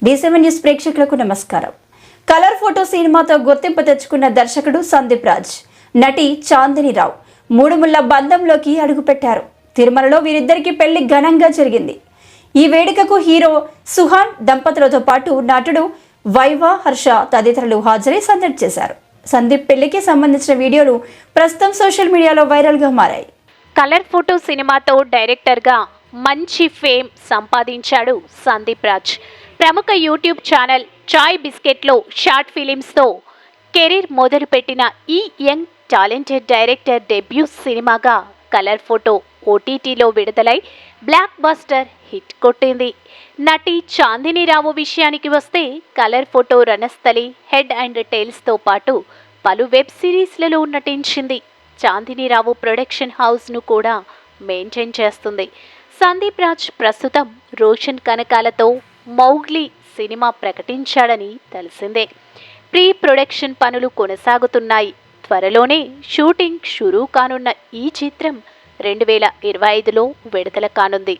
D7 news ప్రేక్షకులకు నమస్కారం. Colour photo సినిమాతో గుర్తింపు తెచ్చుకున్న దర్శకుడు సందీప్ రాజ్, నటి చాందిని రావు మూడు ముళ్ల బంధంలోకి అడుగుపెట్టారు. తిరుమలలో వీరిద్దరికి పెళ్లి ఘనంగా జరిగింది. ఈ వేడుకకు హీరో సుహాన్ దంపతులతో పాటు నటుడు వైవా హర్ష తదితరులు హాజరై సందడి చేశారు. సందీప్ పెళ్లికి సంబంధించిన వీడియోలు ప్రస్తుతం సోషల్ మీడియాలో వైరల్గా మారాయి. కలర్ ఫోటో సినిమాతో డైరెక్టర్గా మంచి ఫేమ్ సంపాదించాడు సందీప్ రాజ్. ప్రముఖ యూట్యూబ్ ఛానల్ చాయ్ బిస్కెట్లో షార్ట్ ఫిలిమ్స్తో కెరీర్ మొదలుపెట్టిన ఈ యంగ్ టాలెంటెడ్ డైరెక్టర్ డెబ్యూ సినిమాగా కలర్ ఫోటో ఓటీటీలో విడుదలై బ్లాక్ బస్టర్ హిట్ కొట్టింది. నటి చాందిని రావు విషయానికి వస్తే colour photo Ranasthali, head and టైల్స్తో పాటు పలు వెబ్ సిరీస్లలో నటించింది. చాందిని రావు ప్రొడక్షన్ హౌస్ను కూడా మెయింటైన్ చేస్తుంది. సందీప్ రాజ్ ప్రస్తుతం రోషన్ కనకాలతో మౌగ్లీ సినిమా ప్రకటించాడని తెలిసిందే. ప్రీ ప్రొడక్షన్ పనులు కొనసాగుతున్నాయి. త్వరలోనే షూటింగ్ షురూ కానున్న ఈ చిత్రం 2025లో విడుదల కానుంది.